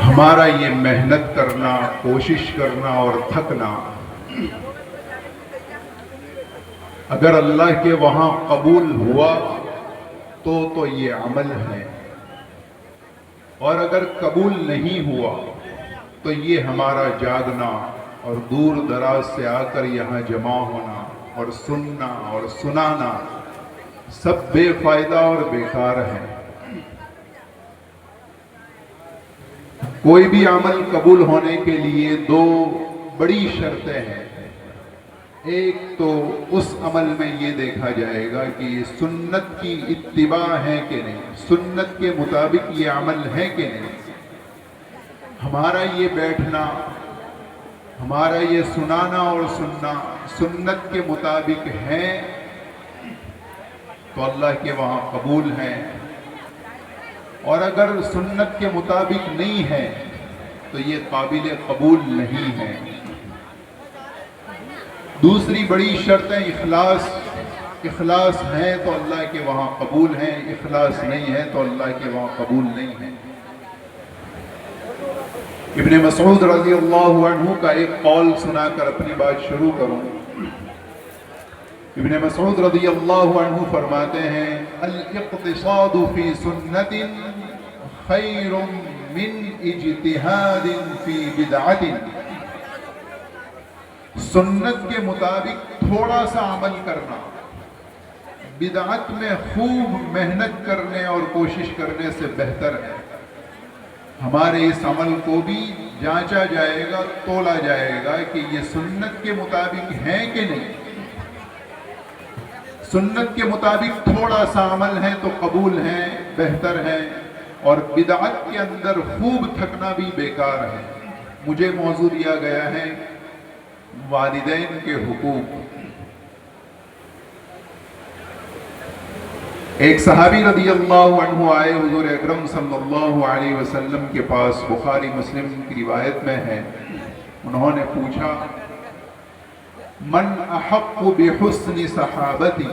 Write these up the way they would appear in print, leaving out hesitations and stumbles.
ہمارا یہ محنت کرنا، کوشش کرنا اور تھکنا اگر اللہ کے وہاں قبول ہوا تو یہ عمل ہے، اور اگر قبول نہیں ہوا تو یہ ہمارا جاگنا اور دور دراز سے آ کر یہاں جمع ہونا اور سننا اور سنانا سب بے فائدہ اور بیکار ہے۔ کوئی بھی عمل قبول ہونے کے لیے دو بڑی شرطیں ہیں۔ ایک تو اس عمل میں یہ دیکھا جائے گا کہ یہ سنت کی اتباع ہے کہ نہیں، سنت کے مطابق یہ عمل ہے کہ نہیں۔ ہمارا یہ بیٹھنا، ہمارا یہ سنانا اور سننا سنت کے مطابق ہے تو اللہ کے وہاں قبول ہے، اور اگر سنت کے مطابق نہیں ہے تو یہ قابل قبول نہیں ہے۔ دوسری بڑی شرط ہے اخلاص۔ اخلاص ہے تو اللہ کے وہاں قبول ہے، اخلاص نہیں ہے تو اللہ کے وہاں قبول نہیں ہے۔ ابن مسعود رضی اللہ عنہ کا ایک قول سنا کر اپنی بات شروع کروں۔ ابن مسعود رضی اللہ عنہ فرماتے ہیں الاقتصاد فی سنت خیر من اجتہاد فی بدعت۔ سنت کے مطابق تھوڑا سا عمل کرنا بدعت میں خوب محنت کرنے اور کوشش کرنے سے بہتر ہے۔ ہمارے اس عمل کو بھی جانچا جائے گا، تولا جائے گا کہ یہ سنت کے مطابق ہے کہ نہیں۔ سنت کے مطابق تھوڑا سا عمل ہے تو قبول ہے، بہتر ہے، اور بدعت کے اندر خوب تھکنا بھی بیکار ہے۔ مجھے موضوع دیا گیا ہے والدین کے حقوق۔ ایک صحابی رضی اللہ عنہ آئے حضور اکرم صلی اللہ علیہ وسلم کے پاس، بخاری مسلم کی روایت میں ہے، انہوں نے پوچھا من احق بحسن صحابتی،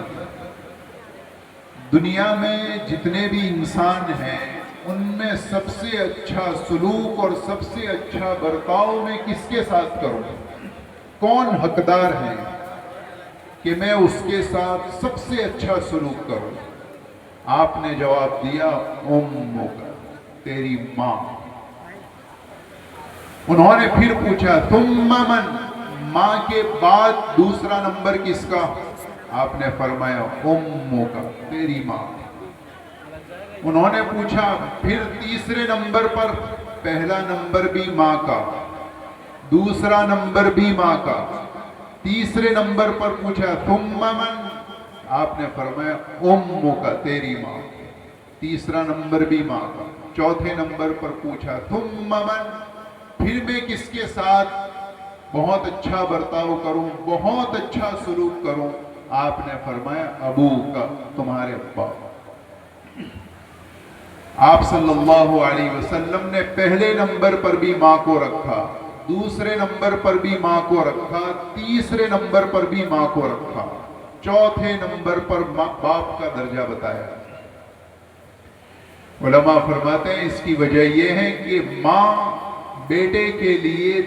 دنیا میں جتنے بھی انسان ہیں ان میں سب سے اچھا سلوک اور سب سے اچھا برتاؤ میں کس کے ساتھ کروں، کون حقدار ہے کہ میں اس کے ساتھ سب سے اچھا سلوک کروں؟ آپ نے جواب دیا امک، تیری ماں۔ انہوں نے پھر پوچھا ثم من، ماں کے بعد دوسرا نمبر کس کا؟ آپ نے فرمایا امک، تیری ماں۔ انہوں نے پوچھا پھر تیسرے نمبر پر، پہلا نمبر بھی ماں کا، دوسرا نمبر بھی ماں کا، تیسرے نمبر پر پوچھا ثم من، آپ نے فرمایا امک، تیری ماں، تیسرا نمبر بھی ماں کا۔ چوتھے نمبر پر پوچھا ثم من، پھر میں کس کے ساتھ بہت اچھا برتاؤ کروں، بہت اچھا سلوک کروں؟ آپ نے فرمایا ابو کا، تمہارے ابا۔ آپ صلی اللہ علیہ وسلم نے پہلے نمبر پر بھی ماں کو رکھا، دوسرے نمبر پر بھی ماں کو رکھا، تیسرے نمبر پر بھی ماں کو رکھا، چوتھے نمبر پر باپ کا درجہ بتایا۔ علماء فرماتے ہیں اس کی وجہ یہ ہے کہ ماں بیٹے کے لیے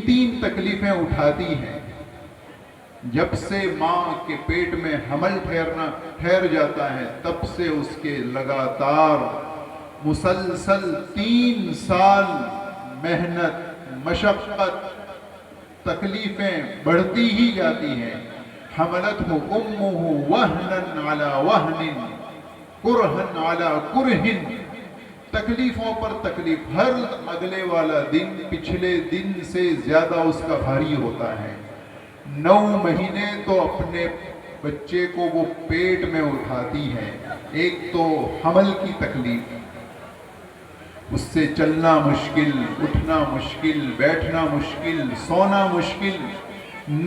تین تکلیفیں اٹھاتی ہیں۔ جب سے ماں کے پیٹ میں حمل ٹھہر جاتا ہے تب سے اس کے لگاتار مسلسل 3 سال محنت، مشقت، تکلیفیں بڑھتی ہی جاتی ہیں۔ حملتہ امہ وہنا علی وہن کرہن علی کرہن، تکلیفوں پر تکلیف، ہر اگلے والا دن پچھلے دن سے زیادہ اس کا بھاری ہوتا ہے۔ 9 مہینے تو اپنے بچے کو وہ پیٹ میں اٹھاتی ہے۔ ایک تو حمل کی تکلیف، اس سے چلنا مشکل، اٹھنا مشکل، بیٹھنا مشکل، سونا مشکل۔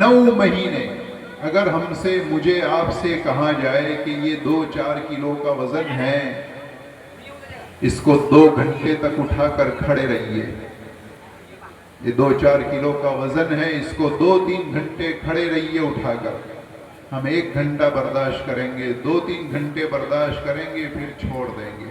9 مہینے اگر مجھے آپ سے کہا جائے کہ یہ 2-4 کلو کا وزن ہے، اس کو 2 گھنٹے تک اٹھا کر کھڑے رہیے، یہ 2-4 کلو کا وزن ہے، اس کو 2-3 گھنٹے کھڑے رہیے اٹھا کر، ہم 1 گھنٹہ برداشت کریں گے، 2-3 گھنٹے برداشت کریں گے، پھر چھوڑ دیں گے۔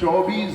24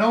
9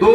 2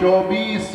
24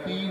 3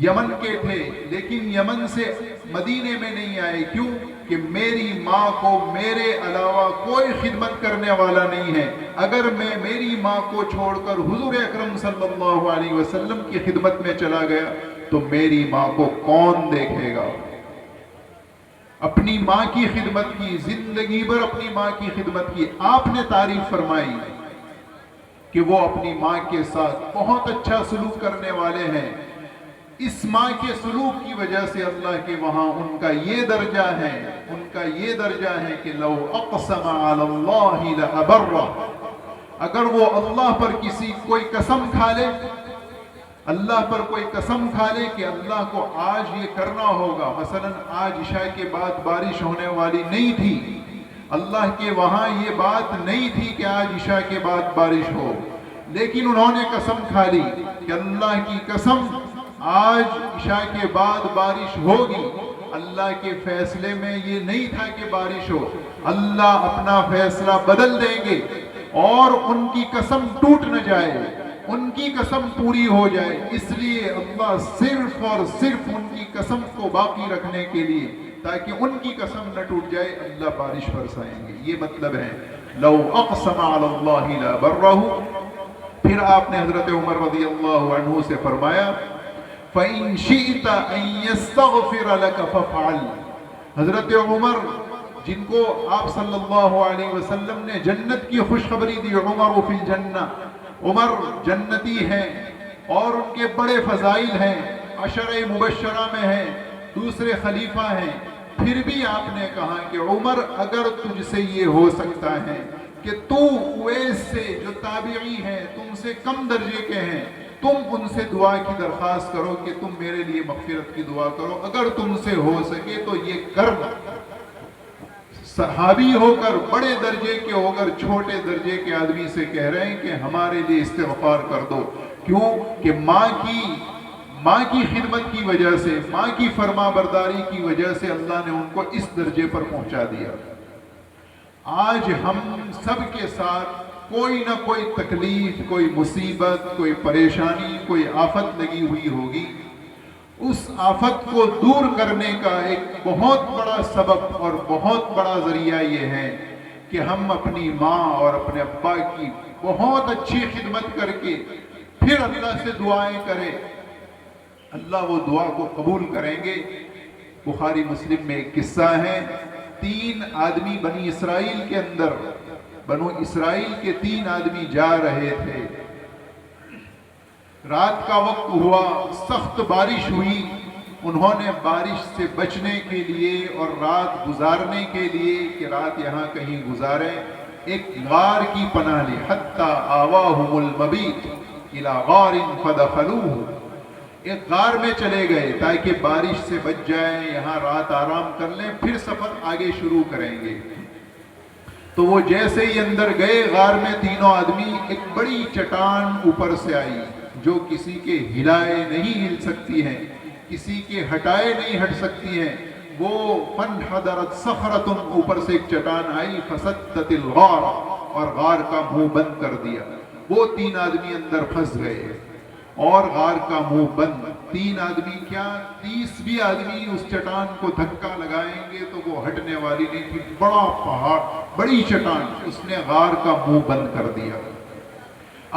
یمن کے تھے لیکن یمن سے مدینے میں نہیں آئے. کیوں؟ کہ میری ماں کو میرے علاوہ کوئی خدمت کرنے والا نہیں ہے. اگر میں میری ماں کو چھوڑ کر حضور اکرم صلی اللہ علیہ وسلم کی خدمت میں چلا گیا تو میری ماں کو کون دیکھے گا؟ اپنی ماں کی خدمت کی، زندگی بھر اپنی ماں کی خدمت کی. آپ نے تعریف فرمائی کہ وہ اپنی ماں کے ساتھ بہت اچھا سلوک کرنے والے ہیں. اس ماں کے سلوک کی وجہ سے اللہ کے وہاں ان کا یہ درجہ ہے کہ لو اقسم علی اللہ لأبرہ. اگر وہ اللہ پر کوئی قسم کھا لے، اللہ پر کوئی قسم کھا لے کہ اللہ کو آج یہ کرنا ہوگا، مثلا آج عشاء کے بعد بارش ہونے والی نہیں تھی، اللہ کے وہاں یہ بات نہیں تھی کہ آج عشاء کے بعد بارش ہو، لیکن انہوں نے قسم کھا لی کہ اللہ کی قسم آج عشاء کے بعد بارش ہوگی. اللہ کے فیصلے میں یہ نہیں تھا کہ بارش ہو، اللہ اپنا فیصلہ بدل دیں گے اور ان کی قسم ٹوٹ نہ جائے، ان کی قسم پوری ہو جائے. اس لیے اللہ صرف اور صرف ان کی قسم کو باقی رکھنے کے لیے، تاکہ ان کی قسم نہ ٹوٹ جائے، اللہ بارش برسائیں گے. یہ مطلب ہے لو اقسم علی اللہ لأبرہ. پھر آپ نے حضرت عمر رضی اللہ عنہ سے فرمایا فَإِن شِئْتَ أَن يَسْتَغْفِرَ لَكَ فَفْعَلْ. حضرت عمر جن کو آپ صلی اللہ علیہ وسلم نے جنت کی خوشخبری دی، عمر فی الجنہ، عمر جنتی ہیں اور ان کے بڑے فضائل ہیں، عشرہ مبشرہ میں ہیں، دوسرے خلیفہ ہیں. پھر بھی آپ نے کہا کہ عمر اگر تجھ سے یہ ہو سکتا ہے کہ تو اویس سے جو تابعی ہیں، تم سے کم درجے کے ہیں، تم ان سے دعا کی درخواست کرو کہ تم میرے لیے مغفرت کی دعا کرو، اگر تم سے ہو سکے تو یہ کر. صحابی ہو کر، بڑے درجے کے ہو کر، چھوٹے درجے کے آدمی سے کہہ رہے ہیں کہ ہمارے لیے استغفار کر دو. کیوں؟ کہ ماں کی خدمت کی وجہ سے، ماں کی فرما برداری کی وجہ سے اللہ نے ان کو اس درجے پر پہنچا دیا. آج ہم سب کے ساتھ کوئی نہ کوئی تکلیف، کوئی مصیبت، کوئی پریشانی، کوئی آفت لگی ہوئی ہوگی. اس آفت کو دور کرنے کا ایک بہت بڑا سبب اور بہت بڑا ذریعہ یہ ہے کہ ہم اپنی ماں اور اپنے ابا کی بہت اچھی خدمت کر کے پھر اللہ سے دعائیں کریں. اللہ وہ دعا کو قبول کریں گے. بخاری مسلم میں ایک قصہ ہے، 3 آدمی بنی اسرائیل کے اندر، بنو اسرائیل کے 3 آدمی جا رہے تھے. رات کا وقت ہوا، سخت بارش ہوئی. انہوں نے بارش سے بچنے کے لیے اور رات گزارنے کے لیے کہ رات یہاں کہیں گزاریں، ایک غار کی پناہ لی. حتی آواہم المبیت الی غار فدخلوہ. ایک غار میں چلے گئے تاکہ بارش سے بچ جائیں، یہاں رات آرام کر لیں، پھر سفر آگے شروع کریں گے. تو وہ جیسے ہی اندر گئے غار میں، تینوں آدمی، ایک بڑی چٹان اوپر سے آئی جو کسی کے ہلائے نہیں ہل سکتی ہے، کسی کے ہٹائے نہیں ہٹ سکتی ہے. وہ فانحدرت صخرۃ، اوپر سے ایک چٹان آئی، فسدت الغار، اور غار کا منہ بند کر دیا. وہ 3 آدمی اندر پھنس گئے اور غار کا منہ بند. 3 آدمی کیا 30 بھی آدمی اس چٹان کو دھکا لگائیں گے تو وہ ہٹنے والی نہیں تھی. بڑا پہاڑ، بڑی چٹان، اس نے غار کا منہ بند کر دیا.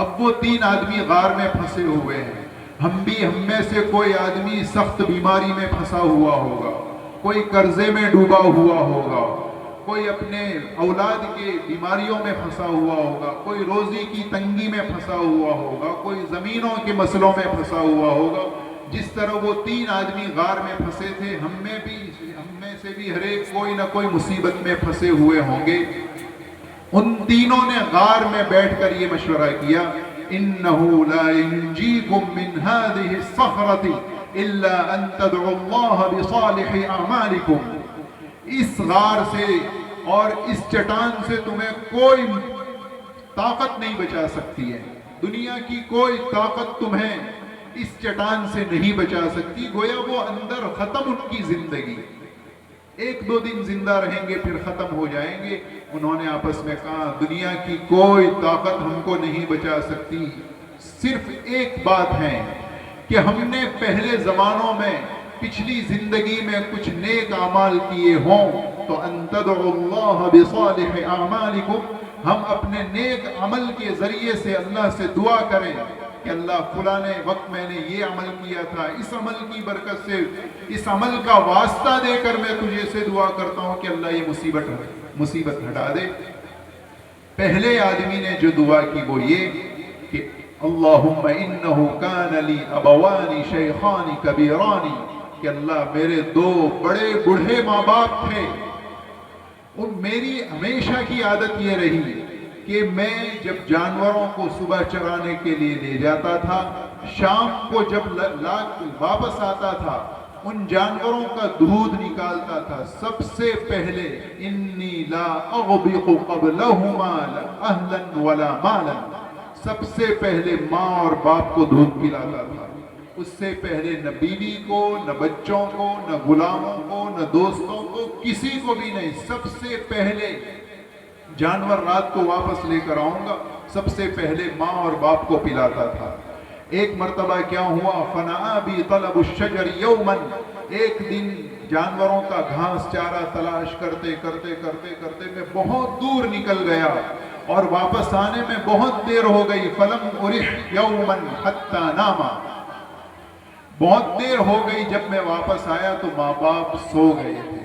اب وہ 3 آدمی غار میں پھنسے ہوئے ہیں. ہم میں سے کوئی آدمی سخت بیماری میں پھنسا ہوا ہوگا، کوئی قرضے میں ڈوبا ہوا ہوگا، کوئی اپنے اولاد کے بیماریوں میں پھنسا ہوا ہوگا، کوئی روزی کی تنگی میں پھنسا ہوا ہوگا، کوئی زمینوں کے مسئلوں میں پھنسا ہوا ہوگا. جس طرح وہ 3 آدمی غار میں پھنسے تھے، ہم میں سے بھی ہر ایک کوئی نہ کوئی مصیبت میں پھنسے ہوئے ہوں گے. ان تینوں نے غار میں بیٹھ کر یہ مشورہ کیا، انہو لا ینجیکم من هذه الصخرة الا ان تدعوا اللہ بصالح اعمالکم. اس غار سے اور اس چٹان سے تمہیں کوئی طاقت نہیں بچا سکتی ہے. دنیا کی کوئی طاقت تمہیں اس چٹان سے نہیں بچا سکتی. گویا وہ اندر ختم ان کی زندگی، 1-2 دن زندہ رہیں گے پھر ختم ہو جائیں گے. انہوں نے آپس میں کہا دنیا کی کوئی طاقت ہم کو نہیں بچا سکتی، صرف ایک بات ہے کہ ہم نے پہلے زمانوں میں پچھلی زندگی میں کچھ نیک اعمال کیے ہوں تو ان تدعوا اللہ بصالح اعمالکم، ہم اپنے نیک عمل کے ذریعے سے اللہ سے دعا کریں کہ اللہ فلاں وقت میں نے یہ عمل کیا تھا، اس عمل کی برکت سے، اس عمل کا واسطہ دے کر میں تجھے سے دعا کرتا ہوں کہ اللہ یہ مصیبت ہٹا دے۔ پہلے آدمی نے جو دعا کی وہ یہ کہ اللہم انہو کان لی ابوانی شیخانی کبیرانی، کہ اللہ میرے دو بڑے بوڑھے ماں باپ تھے، اور میری ہمیشہ کی عادت یہ رہی کہ میں جب جانوروں کو صبح چرانے کے لیے لے جاتا تھا، شام کو جب واپس آتا تھا ان جانوروں کا دودھ نکالتا تھا، سب سے پہلے انی لا اغبق قبلہما اہلا ولا مالا، سب سے پہلے ماں اور باپ کو دودھ پلاتا تھا، اس سے پہلے نہ بیوی کو، نہ بچوں کو، نہ غلاموں کو، نہ دوستوں کو، کسی کو بھی نہیں، سب سے پہلے جانور رات کو واپس لے کر آؤں گا، سب سے پہلے ماں اور باپ کو پلاتا تھا۔ ایک مرتبہ کیا ہوا، فنآ بی طلب الشجر یوما، ایک دن جانوروں کا گھاس چارہ تلاش کرتے کرتے کرتے کرتے میں بہت دور نکل گیا اور واپس آنے میں بہت دیر ہو گئی، فلم ارح یوما حتی ناما، بہت دیر ہو گئی، جب میں واپس آیا تو ماں باپ سو گئے تھے،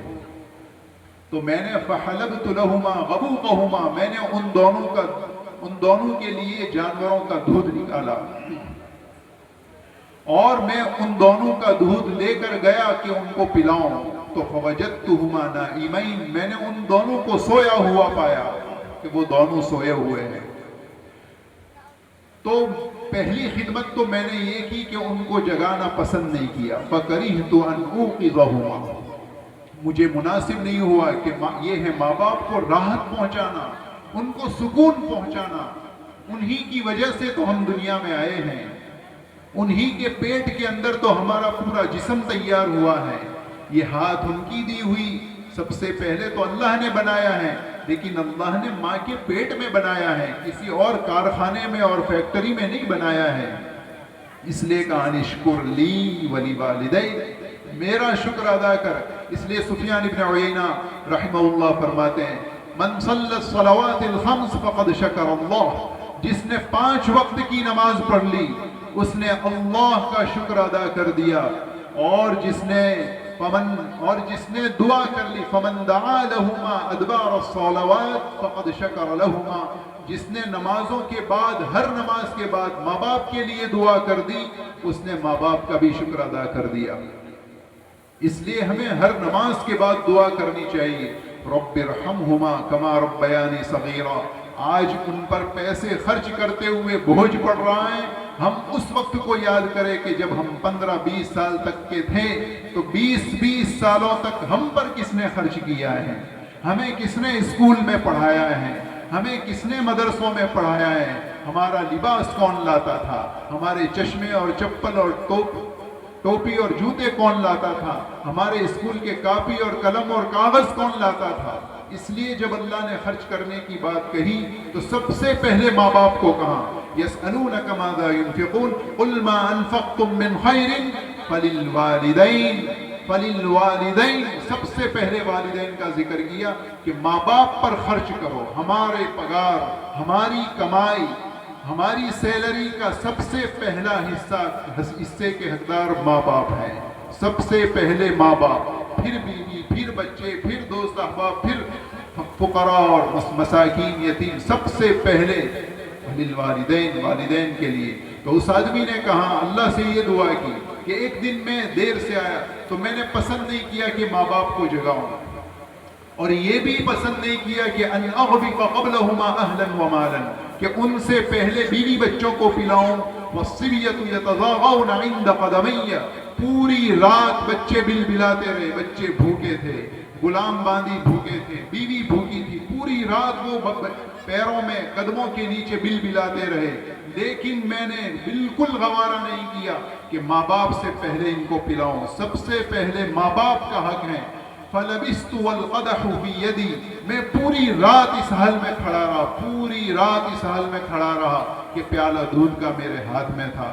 تو میں نے فحلبت لہما غبوقہما، میں نے ان دونوں کے لیے جانوروں کا دودھ نکالا اور میں ان دونوں کا دودھ لے کر گیا کہ ان کو پلاؤں، تو فوجدتہما نائمین، میں نے ان دونوں کو سویا ہوا پایا کہ وہ دونوں سوئے ہوئے ہیں۔ تو پہلی خدمت تو میں نے یہ کی کہ ان کو جگانا پسند نہیں کیا، فکرہت ان اوقظہما، مجھے مناسب نہیں ہوا کہ یہ ہے ماں باپ کو راحت پہنچانا، ان کو سکون پہنچانا، انہی کی وجہ سے تو ہم دنیا میں آئے ہیں، انہی کے پیٹ کے اندر تو ہمارا پورا جسم تیار ہوا ہے، یہ ہاتھ ان کی دی ہوئی، سب سے پہلے تو اللہ نے بنایا ہے، لیکن اللہ نے ماں کے پیٹ میں بنایا ہے، کسی اور کارخانے میں اور فیکٹری میں نہیں بنایا ہے، اس لیے کہا نشکر لی ولی والدی، میرا شکر ادا کر۔ اس لیے سفیان ابن عیینہ رحمہ اللہ فرماتے ہیں من صلی الصلوات الخمس فقد شکر اللہ، جس نے 5 وقت کی نماز پڑھ لی اس نے اللہ کا شکر ادا کر دیا، اور جس نے دعا کر لی فمن دعا لہما ادبار الصلوات فقد شکر لہما، جس نے نمازوں کے بعد، ہر نماز کے بعد ماں باپ کے لیے دعا کر دی اس نے ماں باپ کا بھی شکر ادا کر دیا۔ اس لیے ہمیں ہر نماز کے بعد دعا کرنی چاہیے، رب ارحمہما کما ربیانی صغیرا۔ آج ان پر پیسے خرچ کرتے ہوئے بوجھ پڑ رہا ہے، ہم اس وقت کو یاد کریں کہ جب ہم 15-20 سال تک کے تھے تو 20 سالوں تک ہم پر کس نے خرچ کیا ہے، ہمیں کس نے اسکول میں پڑھایا ہے، ہمیں کس نے مدرسوں میں پڑھایا ہے، ہمارا لباس کون لاتا تھا، ہمارے چشمے اور چپل اور ٹوپی اور جوتے کون لاتا تھا، ہمارے اسکول کے کاپی اور قلم اور کاغذ کون لاتا تھا۔ اس لیے جب اللہ نے خرچ کرنے کی بات کہی تو سب سے پہلے ماں باپ کو کہا، یسألونک ماذا ينفقون قل ما انفقتم من خیر فللوالدین، سب سے پہلے والدین کا ذکر کیا کہ ماں باپ پر خرچ کرو، ہمارے پگار، ہماری کمائی، ہماری سیلری کا سب سے پہلا حصے کے حقدار ماں باپ ہیں، سب سے پہلے ماں باپ، پھر بیوی، پھر بچے، پھر دوست احباب، پھر فقراء اور مساکین یتیم، سب سے پہلے والدین کے لیے۔ تو اس آدمی نے کہا، اللہ سے یہ دعا کی کہ ایک دن میں دیر سے آیا تو میں نے پسند نہیں کیا کہ ماں باپ کو جگاؤں، اور یہ بھی پسند نہیں کیا کہ ان اغبق قبلہما اہلا ومالا، کہ ان سے پہلے بیوی بچوں کو پلاؤں، والصبیۃ یتضاغون عند قدمی، پوری رات بچے بل بلاتے رہے، بچے بھوکے تھے، غلام باندی بھوکے تھے، بیوی بھوکی تھی، پوری رات وہ پیروں میں قدموں کے نیچے بل بلاتے رہے، لیکن میں نے بالکل گوارا نہیں کیا کہ ماں باپ سے پہلے ان کو پلاؤں، سب سے پہلے ماں باپ کا حق ہے۔ فلبست والقدح فی یدی، میں پوری رات اس حال میں کھڑا رہا، پوری رات اس حال میں کھڑا رہا کہ پیالہ دودھ کا میرے ہاتھ میں تھا۔